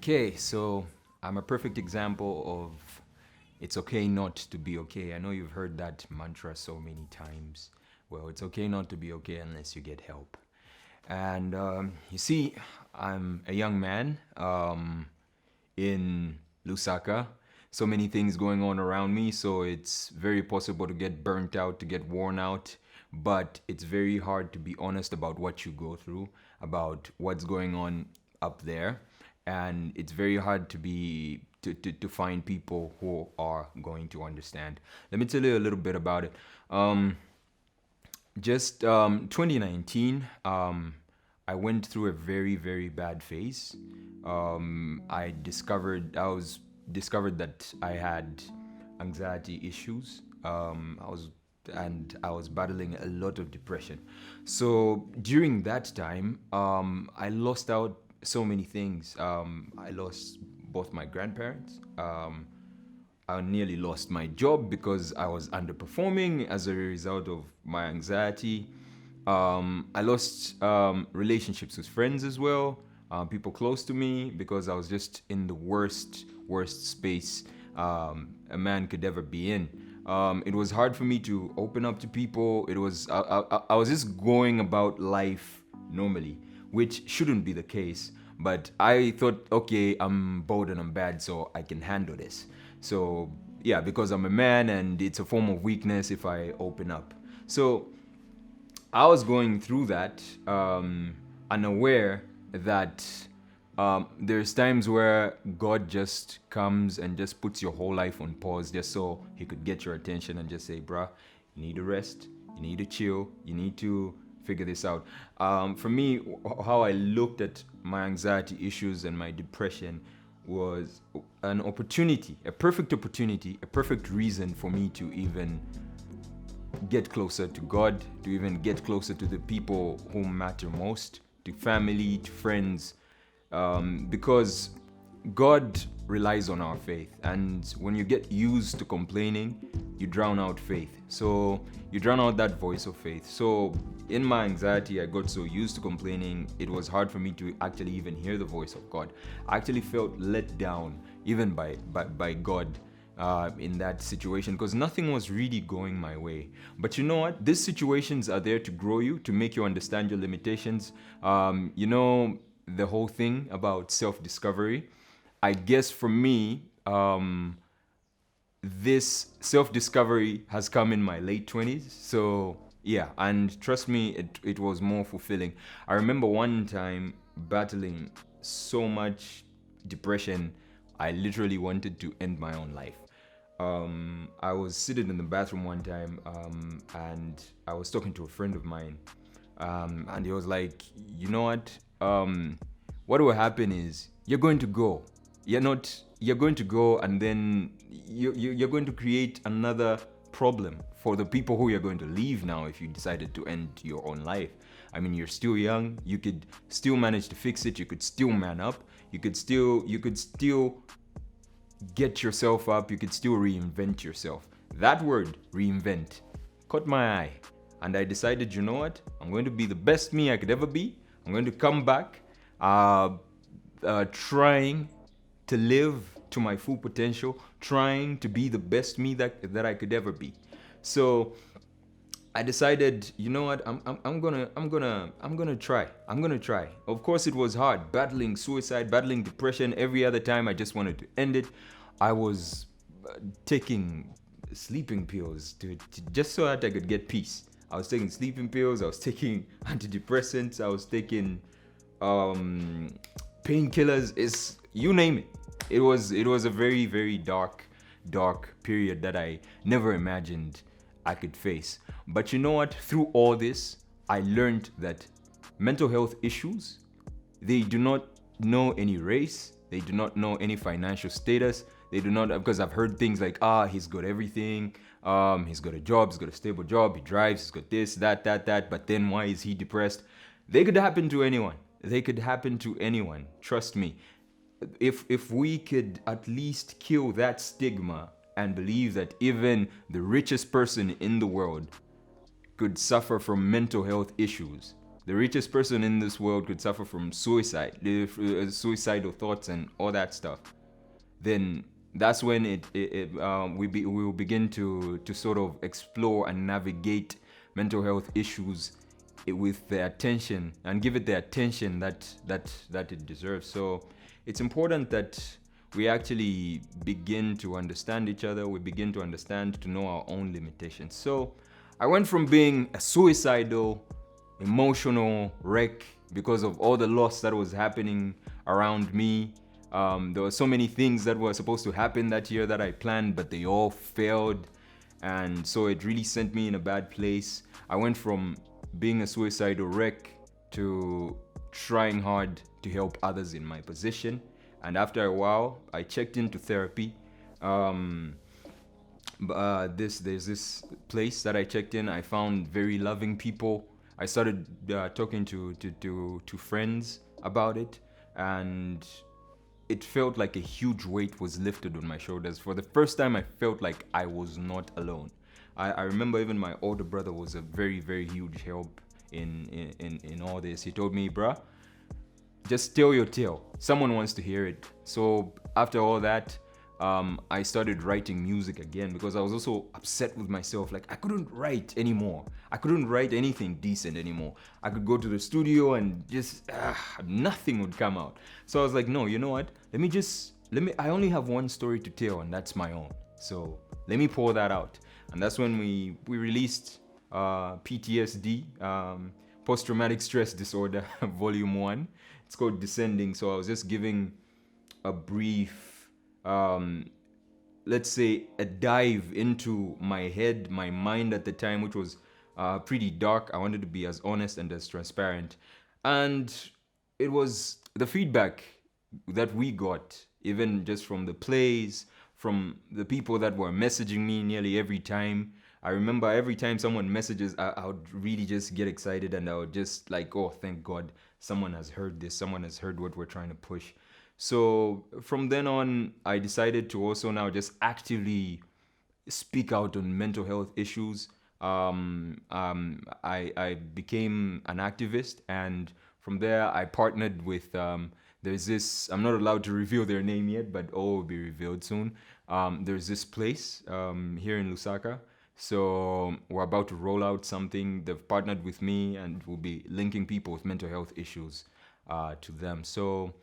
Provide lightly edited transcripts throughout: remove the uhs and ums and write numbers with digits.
Okay, so I'm a perfect example of it's okay not to be okay. I know you've heard that mantra so many times. Well, it's okay not to be okay unless you get help. And you see, I'm a young man in Lusaka. So many things going on around me, so it's very possible to get burnt out, to get worn out. But it's very hard to be honest about what you go through, about what's going on up there. And it's very hard to find people who are going to understand. Let me tell you a little bit about it. Just 2019, I went through a very very bad phase. I was discovered that I had anxiety issues. I was battling a lot of depression. So during that time, I lost out so many things. I lost both my grandparents. I nearly lost my job because I was underperforming as a result of my anxiety. I lost relationships with friends as well, people close to me, because I was just in the worst space a man could ever be in. It was hard for me to open up to people. I was just going about life normally, which shouldn't be the case. But I thought, okay, I'm bold and I'm bad, so I can handle this. So yeah, because I'm a man and it's a form of weakness if I open up. So I was going through that, unaware that there's times where God just comes and just puts your whole life on pause just so He could get your attention and just say, bruh, you need to rest, you need to chill, you need to figure this out. For me, how I looked at my anxiety issues and my depression was an opportunity, a perfect opportunity, a perfect reason for me to even get closer to God, to even get closer to the people who matter most, to family, to friends, because God relies on our faith. And when you get used to complaining, you drown out faith. So you drown out that voice of faith. So in my anxiety, I got so used to complaining, it was hard for me to actually even hear the voice of God. I actually felt let down even by God in that situation, because nothing was really going my way. But you know what? These situations are there to grow you, to make you understand your limitations. The whole thing about self-discovery. I guess for me, this self-discovery has come in my late 20s. So yeah, and trust me, it was more fulfilling. I remember one time battling so much depression, I literally wanted to end my own life. I was sitting in the bathroom one time, and I was talking to a friend of mine, and he was like, "You know what? What will happen is you're going to go. You're going to go, and then you're going to create another problem for the people who you're going to leave now if you decided to end your own life. I mean, you're still young. You could still manage to fix it. You could still man up. You could still get yourself up. You could still reinvent yourself." That word, reinvent, caught my eye. And I decided, you know what? I'm going to be the best me I could ever be. I'm going to come back, trying to live to my full potential, trying to be the best me that I could ever be. So I decided, you know what? I'm gonna try. I'm gonna try. Of course, it was hard, battling suicide, battling depression. Every other time, I just wanted to end it. I was taking sleeping pills to just so that I could get peace. I was taking sleeping pills. I was taking antidepressants. I was taking painkillers. Is you name it. It was a very very dark period that I never imagined I could face. But you know what? Through all this, I learned that mental health issues, they do not know any race, they do not know any financial status, they do not, because I've heard things like, he's got everything, he's got a job, he's got a stable job, he drives, he's got this, that, but then why is he depressed? They could happen to anyone. They could happen to anyone. Trust me. If we could at least kill that stigma and believe that even the richest person in the world could suffer from mental health issues, the richest person in this world could suffer from suicide, suicidal thoughts and all that stuff, then that's when we will begin to sort of explore and navigate mental health issues with the attention and give it the attention that it deserves. So it's important that we actually begin to understand each other. We begin to know our own limitations. So I went from being a suicidal, emotional wreck because of all the loss that was happening around me. There were so many things that were supposed to happen that year that I planned, but they all failed. And so it really sent me in a bad place. I went from being a suicidal wreck to trying hard to help others in my position. And after a while, I checked into therapy. There's this place that I checked in. I found very loving people. I started talking to friends about it, and it felt like a huge weight was lifted on my shoulders. For the first time, I felt like I was not alone. I remember even my older brother was a very, very huge help in all this. He told me, bruh, just tell your tale. Someone wants to hear it. So after all that, I started writing music again because I was also upset with myself. Like, I couldn't write anymore. I couldn't write anything decent anymore. I could go to the studio and just nothing would come out. So I was like, no, you know what? I only have one story to tell, and that's my own. So let me pour that out. And that's when we released PTSD, Post-Traumatic Stress Disorder, Volume 1. It's called Descending. So I was just giving a brief, let's say, a dive into my head, my mind at the time, which was pretty dark. I wanted to be as honest and as transparent. And it was the feedback that we got, even just from the plays, from the people that were messaging me nearly every time. I remember every time someone messages, I would really just get excited, and I would just like, oh, thank God, someone has heard this, someone has heard what we're trying to push. So from then on, I decided to also now just actively speak out on mental health issues. I became an activist, and from there I partnered with there's this, I'm not allowed to reveal their name yet, but all will be revealed soon. There's this place here in Lusaka. So we're about to roll out something. They've partnered with me, and we'll be linking people with mental health issues to them. So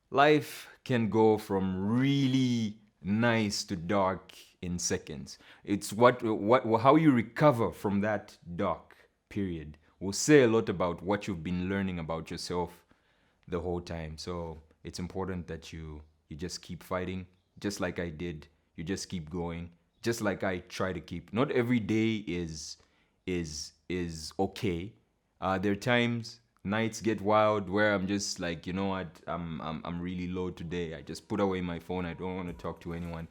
life can go from really nice to dark in seconds. It's how you recover from that dark period will say a lot about what you've been learning about yourself the whole time. So it's important that you just keep fighting, just like I did. You just keep going, just like I try to keep. Not every day is okay. There are times, nights get wild, where I'm just like, you know what, I'm really low today. I just put away my phone. I don't want to talk to anyone.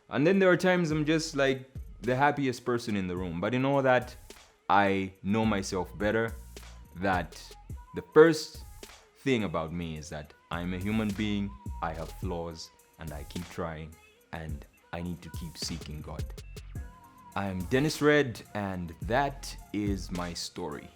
And then there are times I'm just like the happiest person in the room. But in all that, I know myself better. That the first thing about me is that I'm a human being. I have flaws, and I keep trying, and I need to keep seeking God. I'm Dennis Red, and that is my story.